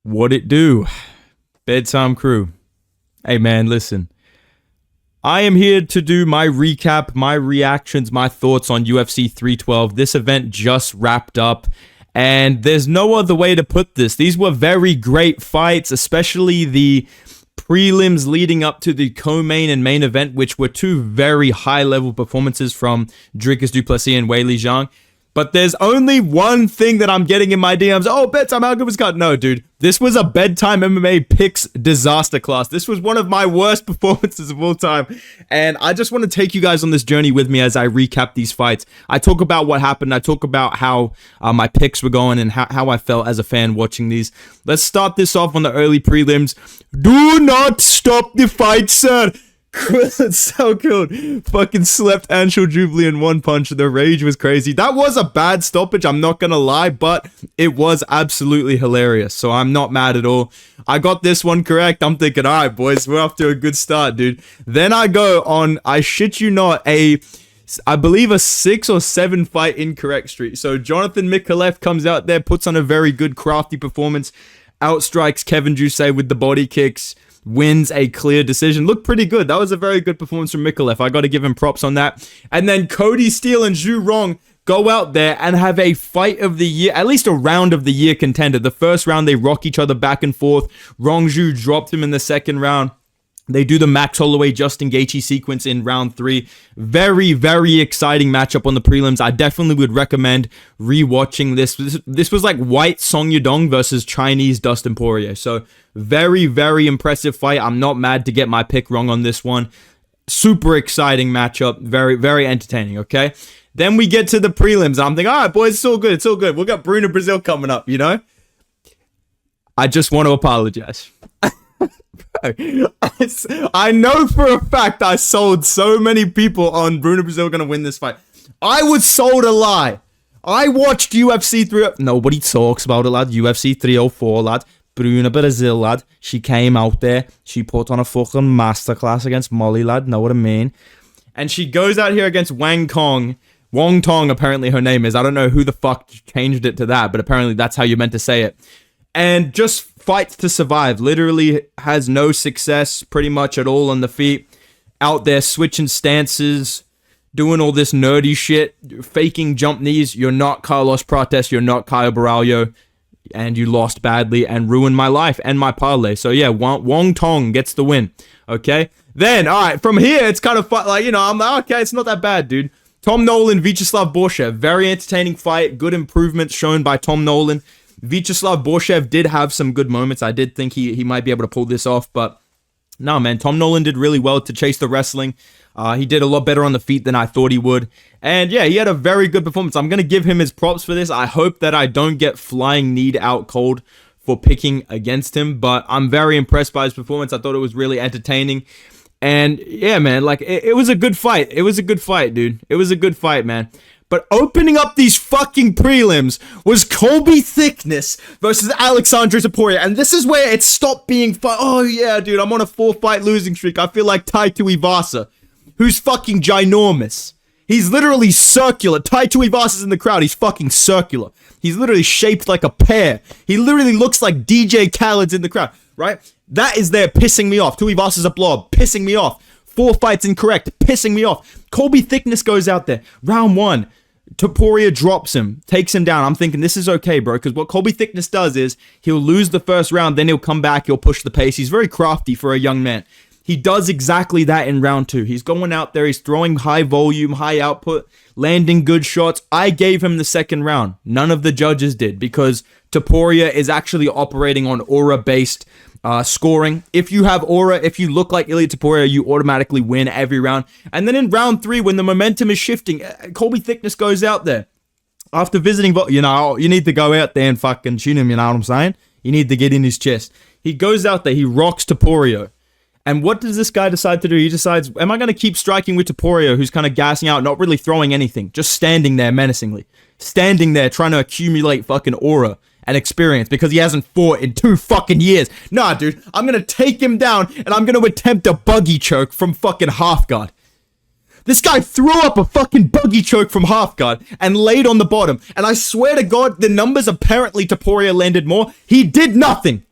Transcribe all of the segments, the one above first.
What it do? Bedtime crew. Hey man, listen. I am here to do my recap, my reactions, my thoughts on UFC 312. This event just wrapped up, and there's no other way to put this. These were very great fights, especially the prelims leading up to the co-main and main event, which were two very high-level performances from Dricus du Plessis and Weili Zhang. But there's only one thing that I'm getting in my DMs. Oh, Bedtime, how good was God? No, dude. This was a Bedtime MMA picks disaster class. This was one of my worst performances of all time. And I just want to take you guys on this journey with me as I recap these fights. I talk about what happened. I talk about how my picks were going and how I felt as a fan watching these. Let's start this off on the early prelims. Do not stop the fight, sir. It's so good. Fucking slept Anshul Jubilee in one punch. The rage was crazy. That was a bad stoppage, I'm not gonna lie, but it was absolutely hilarious. So I'm not mad at all. I got this one correct. I'm thinking, all right, boys, we're off to a good start, dude. Then I go on, I shit you not, I believe a 6 or 7 fight incorrect streak. So Jonathan Mikalev comes out there, puts on a very good crafty performance, outstrikes Kevin Jousset with the body kicks, wins a clear decision. Looked pretty good. That was a very good performance from Mikalev. I got to give him props on that. And then Cody Steele and Zhu Rong go out there and have a fight of the year, at least a round of the year contender. The first round, they rock each other back and forth. Rong Zhu dropped him in the second round. They do the Max Holloway, Justin Gaethje sequence in round 3. Very, very exciting matchup on the prelims. I definitely would recommend rewatching this. This was like White Song Yudong versus Chinese Dustin Poirier. So very, very impressive fight. I'm not mad to get my pick wrong on this one. Super exciting matchup. Very, very entertaining, okay? Then we get to the prelims. I'm thinking, all right, boys, it's all good. It's all good. We've got Bruno Brazil coming up, you know? I just want to apologize. I know for a fact I sold so many people on Bruno Brazil gonna win this fight. I was sold a lie. I watched UFC 3. Nobody talks about it, lad. UFC 304, lad. Bruno Brazil, lad. She came out there. She put on a fucking masterclass against Molly, lad. Know what I mean? And she goes out here against Wang Tong. Wong Tong, apparently her name is. I don't know who the fuck changed it to that, but apparently that's how you meant to say it. And just fights to survive. Literally has no success pretty much at all on the feet. Out there switching stances, doing all this nerdy shit, faking jump knees. You're not Carlos Prates, you're not Caio Borralho, and you lost badly and ruined my life and my parlay. So yeah, Wong Tong gets the win. Okay? Then, alright, from here, it's kind of fun. Like, you know, I'm like, okay, it's not that bad, dude. Tom Nolan, Vyacheslav Borshev. Very entertaining fight. Good improvements shown by Tom Nolan. Vyacheslav Borshev did have some good moments. I did think he might be able to pull this off, but no, man. Tom Nolan did really well to chase the wrestling. He did a lot better on the feet than I thought he would. And yeah, he had a very good performance. I'm going to give him his props for this. I hope that I don't get flying kneed out cold for picking against him, but I'm very impressed by his performance. I thought it was really entertaining. And yeah, man, like it was a good fight. It was a good fight, dude. It was a good fight, man. But opening up these fucking prelims was Colby Thickness versus Alexandre Topuria. And this is where it stopped being fun. Oh, yeah, dude, I'm on a 4-fight losing streak. I feel like Tai Tuivasa, who's fucking ginormous. He's literally circular. Tai Tuivasa's in the crowd. He's fucking circular. He's literally shaped like a pear. He literally looks like DJ Khaled's in the crowd, right? That is there pissing me off. Tuivasa's a blob, pissing me off. 4 fights incorrect, pissing me off. Colby Thickness goes out there. Round 1, Topuria drops him, takes him down. I'm thinking, this is okay, bro, because what Colby Thickness does is he'll lose the first round, then he'll come back, he'll push the pace. He's very crafty for a young man. He does exactly that in round 2. He's going out there, he's throwing high volume, high output, landing good shots. I gave him the second round. None of the judges did, because Topuria is actually operating on aura-based scoring. If you have aura, if you look like Ilia Topuria, you automatically win every round. And then in round 3, when the momentum is shifting, Colby Thickness goes out there. After visiting, you know, you need to go out there and fucking shoot him, you know what I'm saying? You need to get in his chest. He goes out there, he rocks Topuria. And what does this guy decide to do? He decides, am I going to keep striking with Topuria, who's kind of gassing out, not really throwing anything, just standing there menacingly. Standing there trying to accumulate fucking aura and experience because he hasn't fought in 2 fucking years. Nah, dude, I'm gonna take him down and I'm gonna attempt a buggy choke from fucking half guard. This guy threw up a fucking buggy choke from half guard and laid on the bottom. And I swear to God, the numbers apparently Topuria landed more. He did nothing.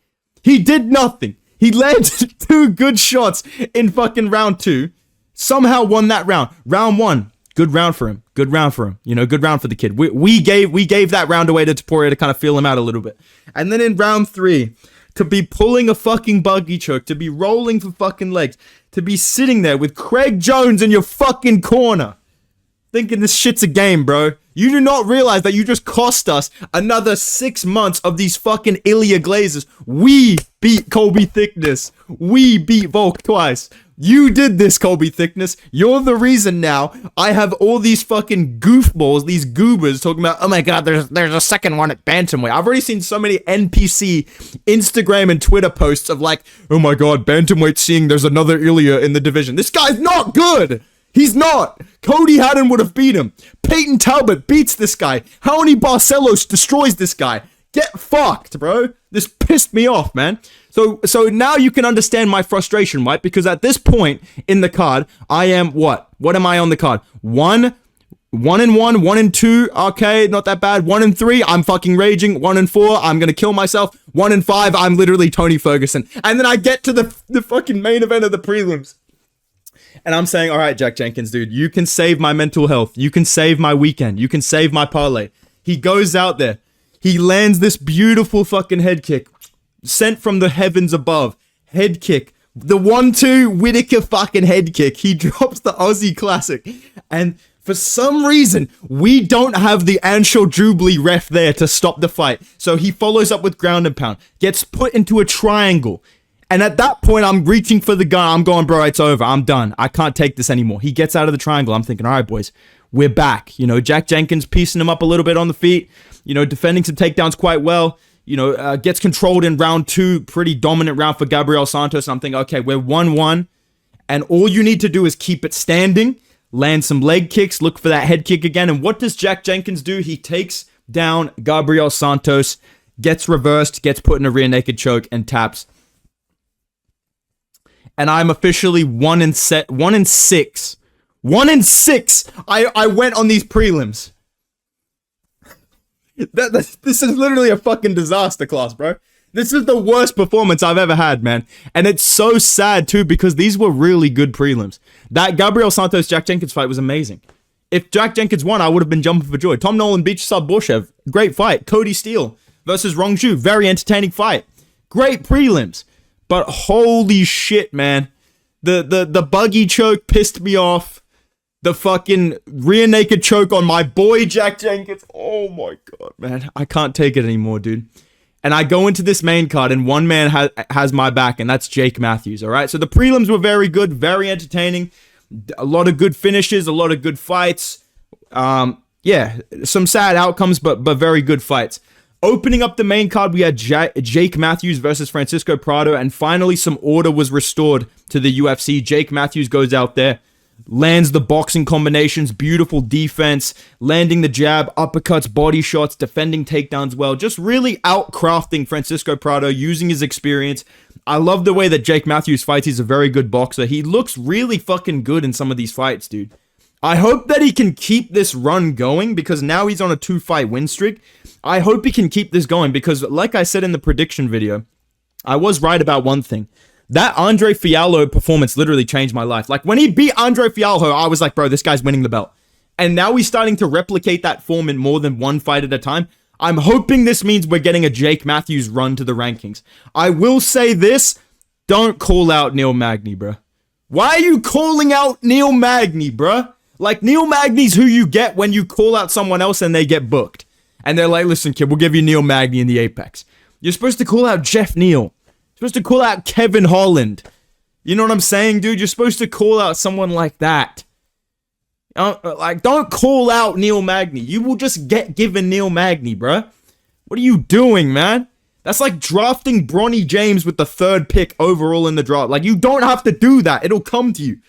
He did nothing. He landed 2 good shots in fucking round 2. Somehow won that round. Round 1, good round for him. Good round for him. You know, good round for the kid. We gave that round away to Topuria to kind of feel him out a little bit. And then in round 3, to be pulling a fucking buggy choke, to be rolling for fucking legs, to be sitting there with Craig Jones in your fucking corner, thinking this shit's a game, bro. You do not realize that you just cost us another 6 months of these fucking Ilya Glazers. We beat Colby Thickness. We beat Volk twice. You did this, Colby Thickness. You're the reason now I have all these fucking goofballs, these goobers talking about, oh my god, there's a second one at bantamweight. I've already seen so many NPC Instagram and Twitter posts of like, oh my god, bantamweight seeing there's another Ilya in the division. This guy's not good. He's not. Cody Haddon would have beat him. Peyton Talbot beats this guy. Raoni Barcelos destroys this guy. Get fucked, bro. This pissed me off, man. So now you can understand my frustration, right? Because at this point in the card, I am what? What am I on the card? 1-1, 1-2. Okay, not that bad. 1-3, I'm fucking raging. 1-4, I'm gonna kill myself. 1-5, I'm literally Tony Ferguson. And then I get to the fucking main event of the prelims. And I'm saying, all right, Jack Jenkins, dude, you can save my mental health. You can save my weekend. You can save my parlay. He goes out there. He lands this beautiful fucking head kick. Sent from the heavens above. Head kick. The 1-2 Whitaker fucking head kick. He drops the Aussie Classic. And for some reason, we don't have the Anshul Jubilee ref there to stop the fight. So he follows up with ground and pound. Gets put into a triangle. And at that point, I'm reaching for the gun. I'm going, bro, it's over. I'm done. I can't take this anymore. He gets out of the triangle. I'm thinking, all right, boys, we're back. You know, Jack Jenkins piecing him up a little bit on the feet. You know, defending some takedowns quite well. You know, gets controlled in round 2. Pretty dominant round for Gabriel Santos. And I'm thinking, okay, we're 1-1. And all you need to do is keep it standing. Land some leg kicks. Look for that head kick again. And what does Jack Jenkins do? He takes down Gabriel Santos. Gets reversed. Gets put in a rear naked choke and taps. And I'm officially 1-6. 1-6. I went on these prelims. This is literally a fucking disaster class, bro. This is the worst performance I've ever had, man. And it's so sad, too, because these were really good prelims. That Gabriel Santos-Jack Jenkins fight was amazing. If Jack Jenkins won, I would have been jumping for joy. Tom Nolan beats Sabushev. Great fight. Cody Steele versus Rongju. Very entertaining fight. Great prelims. But holy shit, man. The buggy choke pissed me off. The fucking rear naked choke on my boy Jack Jenkins. Oh my god, man. I can't take it anymore, dude. And I go into this main card and one man has my back, and that's Jake Matthews, all right? So the prelims were very good, very entertaining. A lot of good finishes, a lot of good fights. Yeah, some sad outcomes, but very good fights. Opening up the main card, we had Jake Matthews versus Francisco Prado, and finally some order was restored to the UFC. Jake Matthews goes out there, lands the boxing combinations, beautiful defense, landing the jab, uppercuts, body shots, defending takedowns well, just really outcrafting Francisco Prado, using his experience. I love the way that Jake Matthews fights. He's a very good boxer. He looks really fucking good in some of these fights, dude. I hope that he can keep this run going, because now he's on a 2-fight win streak. I hope he can keep this going because, like I said in the prediction video, I was right about one thing. That Andre Fialho performance literally changed my life. Like, when he beat Andre Fialho, I was like, bro, this guy's winning the belt. And now he's starting to replicate that form in more than one fight at a time. I'm hoping this means we're getting a Jake Matthews run to the rankings. I will say this, don't call out Neil Magny, bro. Why are you calling out Neil Magny, bro? Like, Neil Magny's who you get when you call out someone else and they get booked. And they're like, listen, kid, we'll give you Neil Magny in the Apex. You're supposed to call out Jeff Neal. You're supposed to call out Kevin Holland. You know what I'm saying, dude? You're supposed to call out someone like that. Like, don't call out Neil Magny. You will just get given Neil Magny, bruh. What are you doing, man? That's like drafting Bronny James with the 3rd pick overall in the draft. Like, you don't have to do that. It'll come to you.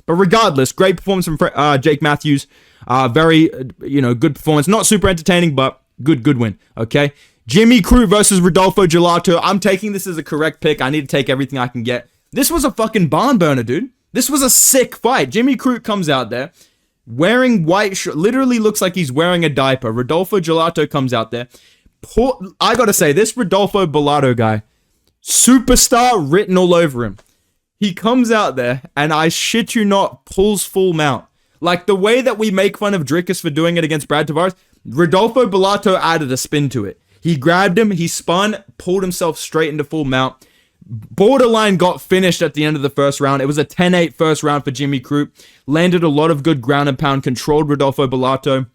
But regardless, great performance from Jake Matthews. Very, good performance. Not super entertaining, but good win, okay? Jimmy Crute versus Rodolfo Gelato. I'm taking this as a correct pick. I need to take everything I can get. This was a fucking barn burner, dude. This was a sick fight. Jimmy Crute comes out there wearing white shirt. Literally looks like he's wearing a diaper. Rodolfo Gelato comes out there. I gotta say, this Rodolfo Gelato guy, Superstar written all over him. He comes out there and I shit you not, pulls full mount. Like the way that we make fun of Drickus for doing it against Brad Tavares, Rodolfo Bellato added a spin to it. He grabbed him, he spun, pulled himself straight into full mount. Borderline got finished at the end of the first round. It was a 10-8 first round for Jimmy Crute. Landed a lot of good ground and pound, controlled Rodolfo Bellato.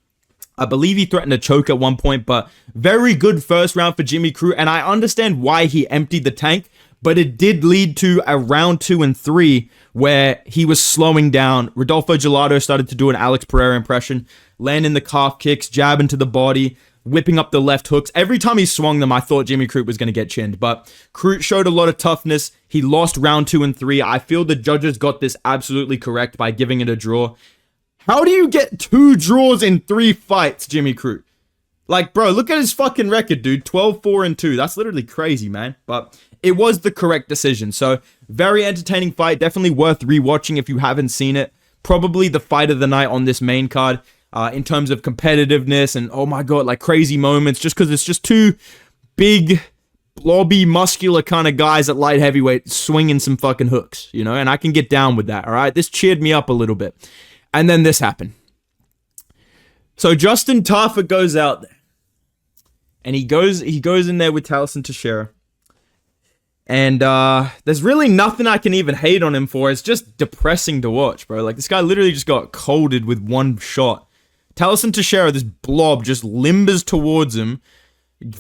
I believe he threatened a choke at one point, but very good first round for Jimmy Crute. And I understand why he emptied the tank, but it did lead to a round 2 and 3 where he was slowing down. Rodolfo Gelato started to do an Alex Pereira impression, landing the calf kicks, jabbing to the body, whipping up the left hooks. Every time he swung them, I thought Jimmy Crute was going to get chinned, but Crute showed a lot of toughness. He lost round 2 and 3. I feel the judges got this absolutely correct by giving it a draw. How do you get 2 draws in 3 fights, Jimmy Crute? Like, bro, look at his fucking record, dude. 12-4-2. That's literally crazy, man. But it was the correct decision. So, very entertaining fight. Definitely worth rewatching if you haven't seen it. Probably the fight of the night on this main card. In terms of competitiveness and, oh my god, like crazy moments, just because it's just 2 big, blobby, muscular kind of guys at light heavyweight swinging some fucking hooks, you know, and I can get down with that, all right? This cheered me up a little bit. And then this happened. So Justin Tafa goes out there, and he goes in there with Taliesin Teixeira. And there's really nothing I can even hate on him for. It's just depressing to watch, bro. Like, this guy literally just got colded with one shot. Taliesin Teixeira, this blob, just limbers towards him,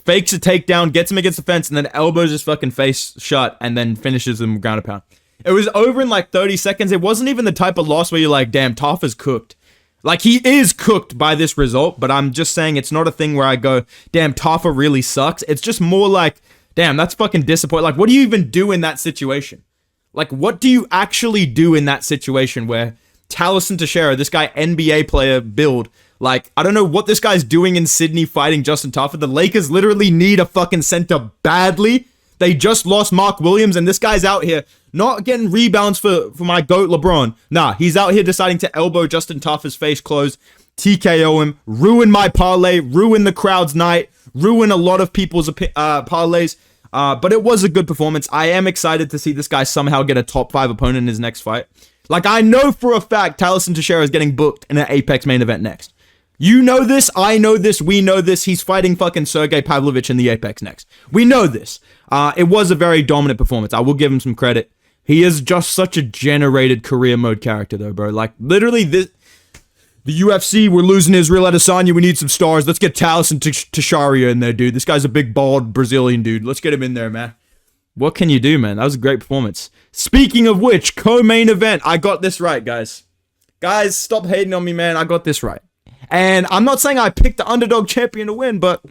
fakes a takedown, gets him against the fence, and then elbows his fucking face shut, and then finishes him ground and pound. It was over in like 30 seconds. It wasn't even the type of loss where you're like, damn, Tafa's cooked. Like, he is cooked by this result, but I'm just saying it's not a thing where I go, damn, Tafa really sucks. It's just more like, damn, that's fucking disappointing. Like, what do you even do in that situation? Like, what do you actually do in that situation where Taliesin Teixeira, this guy, NBA player build, like, I don't know what this guy's doing in Sydney fighting Justin Tafa. The Lakers literally need a fucking center badly. They just lost Mark Williams, and this guy's out here not getting rebounds for my GOAT LeBron. Nah, he's out here deciding to elbow Justin Tafa's face closed, TKO him, ruin my parlay, ruin the crowd's night, ruin a lot of people's parlays. But it was a good performance. I am excited to see this guy somehow get a top 5 opponent in his next fight. Like, I know for a fact Taliesin Teixeira is getting booked in an Apex main event next. You know this, I know this, we know this. He's fighting fucking Sergey Pavlovich in the Apex next. We know this. It was a very dominant performance. I will give him some credit. He is just such a generated career mode character, though, bro. Like, literally, the UFC, we're losing Israel Adesanya. We need some stars. Let's get Taliesin Teixeira in there, dude. This guy's a big, bald Brazilian dude. Let's get him in there, man. What can you do, man? That was a great performance. Speaking of which, co-main event. I got this right, guys. Guys, stop hating on me, man. I got this right. And I'm not saying I picked the underdog champion to win, but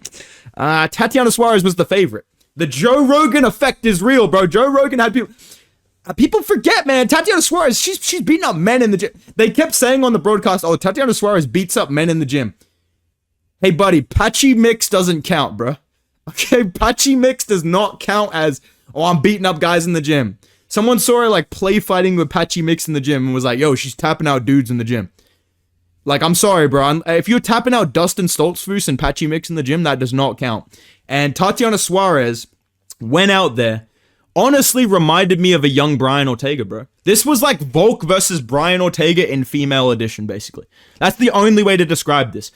Tatiana Suarez was the favorite. The Joe Rogan effect is real, bro. Joe Rogan had people... People forget, man. Tatiana Suarez, she's beating up men in the gym. They kept saying on the broadcast, oh, Tatiana Suarez beats up men in the gym. Hey, buddy, Patchy Mix doesn't count, bro. Okay, Patchy Mix does not count as, oh, I'm beating up guys in the gym. Someone saw her, like, play fighting with Patchy Mix in the gym and was like, yo, she's tapping out dudes in the gym. Like, I'm sorry, bro. If you're tapping out Dustin Stoltzfus and Patchy Mix in the gym, that does not count. And Tatiana Suarez went out there, honestly reminded me of a young Brian Ortega, bro. This was like Volk versus Brian Ortega in female edition, basically. That's the only way to describe this.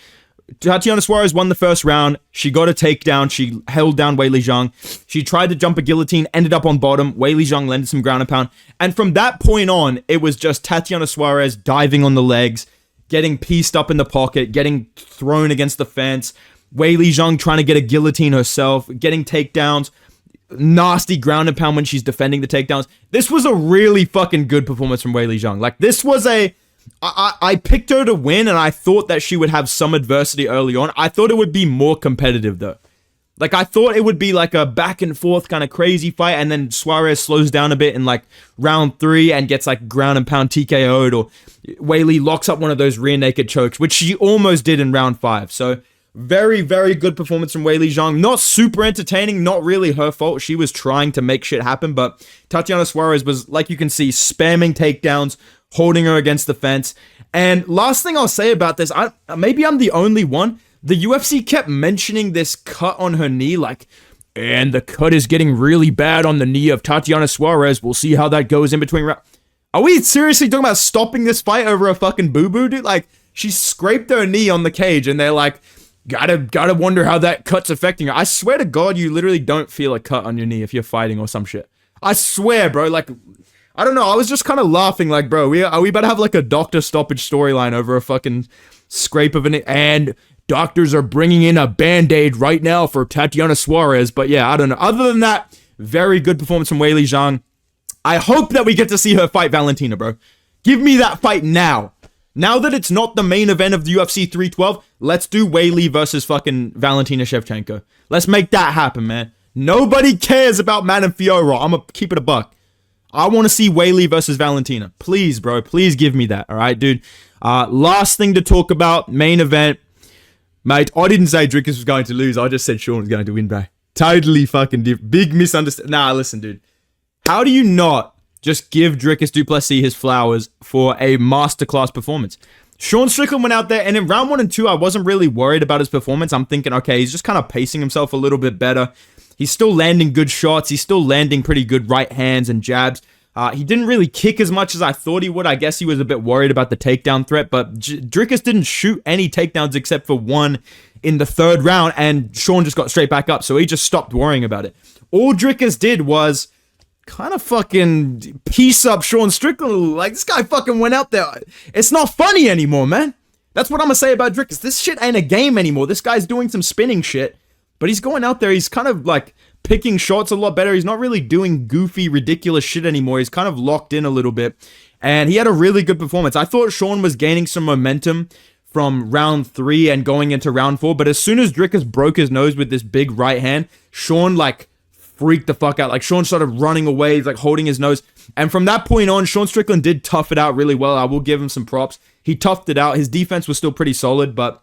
Tatiana Suarez won the first round. She got a takedown. She held down Weili Zhang. She tried to jump a guillotine, ended up on bottom. Weili Zhang landed some ground and pound. And from that point on, it was just Tatiana Suarez diving on the legs, getting pieced up in the pocket, getting thrown against the fence. Weili Zhang trying to get a guillotine herself, getting takedowns. Nasty ground and pound when she's defending the takedowns. This was a really fucking good performance from Weili Zhang. Like, this was I picked her to win, and I thought that she would have some adversity early on. I thought it would be more competitive, though. Like, I thought it would be like a back and forth kind of crazy fight, and then Suarez slows down a bit in like round 3 and gets like ground and pound TKO'd, or Weili locks up one of those rear naked chokes, which she almost did in round 5. So, very, very good performance from Weili Zhang. Not super entertaining, not really her fault. She was trying to make shit happen, but Tatiana Suarez was, like you can see, spamming takedowns, holding her against the fence. And last thing I'll say about this, maybe I'm the only one. The UFC kept mentioning this cut on her knee, like, And the cut is getting really bad on the knee of Tatiana Suarez. We'll see how that goes in between rounds. Are we seriously talking about stopping this fight over a fucking boo-boo, dude? Like, she scraped her knee on the cage, and they're like, gotta wonder how that cut's affecting her. I swear to God, you literally don't feel a cut on your knee if you're fighting or some shit. I swear, bro. Like, I don't know. I was just kind of laughing, like, bro, are we about to have like a doctor stoppage storyline over a fucking scrape of an knee? And doctors are bringing in a Band-Aid right now for Tatiana Suarez. But yeah, I don't know. Other than that, very good performance from Weili Zhang. I hope that we get to see her fight Valentina, bro. Give me that fight now. Now that it's not the main event of the UFC 312, let's do Weili versus fucking Valentina Shevchenko. Let's make that happen, man. Nobody cares about Madame Fiora. I'm gonna keep it a buck. I want to see Weili versus Valentina. Please, bro. Please give me that. All right, dude. Last thing to talk about, main event. Mate, I didn't say Dricus was going to lose. I just said Sean was going to win, bro. Totally fucking big misunderstanding. Nah, listen, dude. How do you not just give Dricus du Plessis his flowers for a masterclass performance? Sean Strickland went out there, and in round 1 and 2, I wasn't really worried about his performance. I'm thinking, okay, he's just kind of pacing himself a little bit better. He's still landing good shots. He's still landing pretty good right hands and jabs. He didn't really kick as much as I thought he would. I guess he was a bit worried about the takedown threat, but Dricus didn't shoot any takedowns except for one in the 3rd round, and Sean just got straight back up, so he just stopped worrying about it. All Dricus did was kind of fucking piece up Sean Strickland. Like, this guy fucking went out there. It's not funny anymore, man. That's what I'm gonna say about Dricus. This shit ain't a game anymore. This guy's doing some spinning shit, but he's going out there. He's kind of like picking shots a lot better. He's not really doing goofy, ridiculous shit anymore. He's kind of locked in a little bit, and he had a really good performance. I thought Sean was gaining some momentum from round 3 and going into round 4, but as soon as Dricus broke his nose with this big right hand, Sean like freaked the fuck out. Like, Sean started running away. He's like holding his nose, and from that point on, Sean Strickland did tough it out really well. I will give him some props. He toughed it out. His defense was still pretty solid, but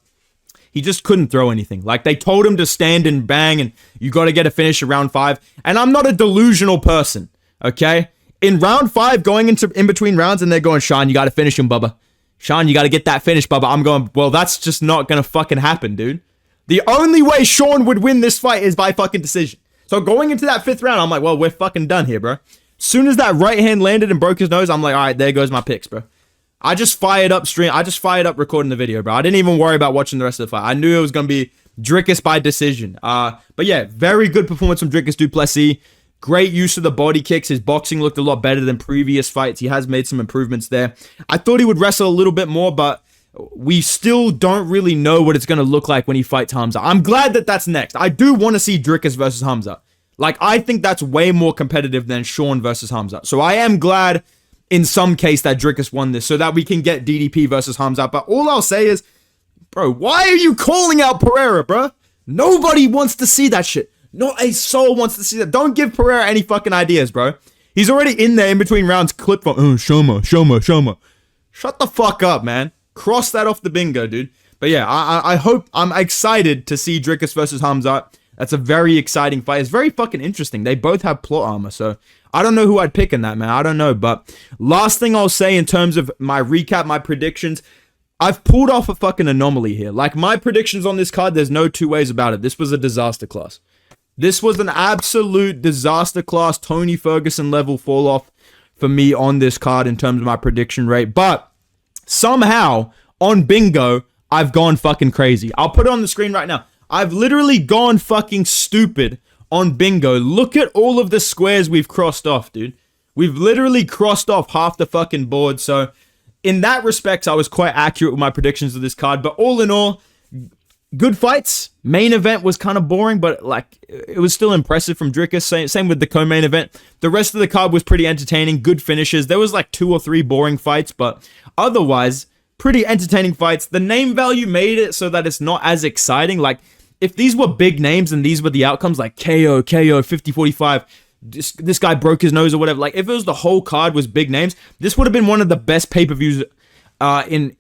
he just couldn't throw anything. Like, they told him to stand and bang, and you got to get a finish in round 5. And I'm not a delusional person, okay? In round 5, going into in between rounds, and they're going, Sean, you got to finish him, Bubba. Sean, you got to get that finish, Bubba. I'm going, well, that's just not going to fucking happen, dude. The only way Sean would win this fight is by fucking decision. So going into that 5th round, I'm like, well, we're fucking done here, bro. Soon as that right hand landed and broke his nose, I'm like, all right, there goes my picks, bro. I just fired up recording the video, bro. I didn't even worry about watching the rest of the fight. I knew it was going to be Dricus by decision. But yeah, very good performance from Dricus du Plessis. Great use of the body kicks. His boxing looked a lot better than previous fights. He has made some improvements there. I thought he would wrestle a little bit more, but we still don't really know what it's going to look like when he fights Hamza. I'm glad that that's next. I do want to see Dricus versus Hamza. Like, I think that's way more competitive than Sean versus Hamza. So I am glad in some case that Dricus won this so that we can get DDP versus Hamza. But all I'll say is, bro, why are you calling out Pereira, bro? Nobody wants to see that shit. Not a soul wants to see that. Don't give Pereira any fucking ideas, bro. He's already in there in between rounds, clip from, Shoma. Shut the fuck up, man. Cross that off the bingo, dude. But yeah, I hope, I'm excited to see Dricus versus Hamza. That's a very exciting fight. It's very fucking interesting. They both have plot armor, so I don't know who I'd pick in that, man. I don't know, but last thing I'll say in terms of my recap, my predictions, I've pulled off a fucking anomaly here. Like, my predictions on this card, there's no two ways about it. This was a disaster class. This was an absolute disaster class, Tony Ferguson level fall off for me on this card in terms of my prediction rate. But somehow, on bingo, I've gone fucking crazy. I'll put it on the screen right now. I've literally gone fucking stupid on bingo. Look at all of the squares we've crossed off, dude. We've literally crossed off half the fucking board. So, in that respect, I was quite accurate with my predictions of this card. But all in all, good fights. Main event was kind of boring, but like it was still impressive from Dricus. Same with the co-main event. The rest of the card was pretty entertaining. Good finishes. There was like 2 or 3 boring fights, but otherwise, pretty entertaining fights. The name value made it so that it's not as exciting. Like, if these were big names and these were the outcomes, like KO, 50-45, this guy broke his nose or whatever. Like, if it was the whole card was big names, this would have been one of the best pay-per-views in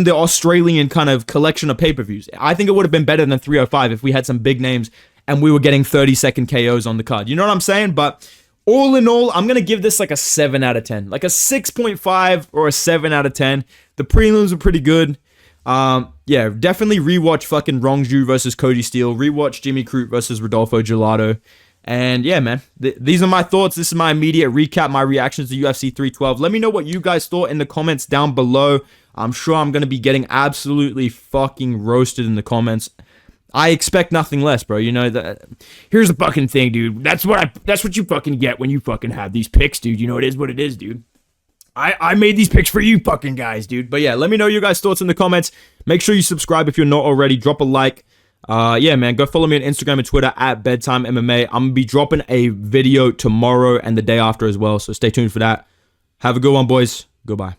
the Australian kind of collection of pay-per-views. I think it would have been better than 305 if we had some big names and we were getting 30-second KOs on the card. You know what I'm saying? But all in all, I'm going to give this like a 7 out of 10. Like a 6.5 or a 7 out of 10. The prelims were pretty good. Yeah, definitely rewatch fucking Rongju versus Cody Steele. Rewatch Jimmy Crute versus Rodolfo Gelato. And yeah, man, these are my thoughts. This is my immediate recap, my reactions to UFC 312. Let me know what you guys thought in the comments down below. I'm sure I'm going to be getting absolutely fucking roasted in the comments. I expect nothing less, bro. You know that. Here's the fucking thing, dude. That's what you fucking get when you fucking have these picks, dude. You know it is what it is, dude. I made these picks for you fucking guys, dude. But yeah, let me know your guys' thoughts in the comments. Make sure you subscribe if you're not already. Drop a like. Yeah, man, go follow me on Instagram and Twitter at BedtimeMMA. I'm gonna be dropping a video tomorrow and the day after as well, so stay tuned for that. Have a good one, boys. Goodbye.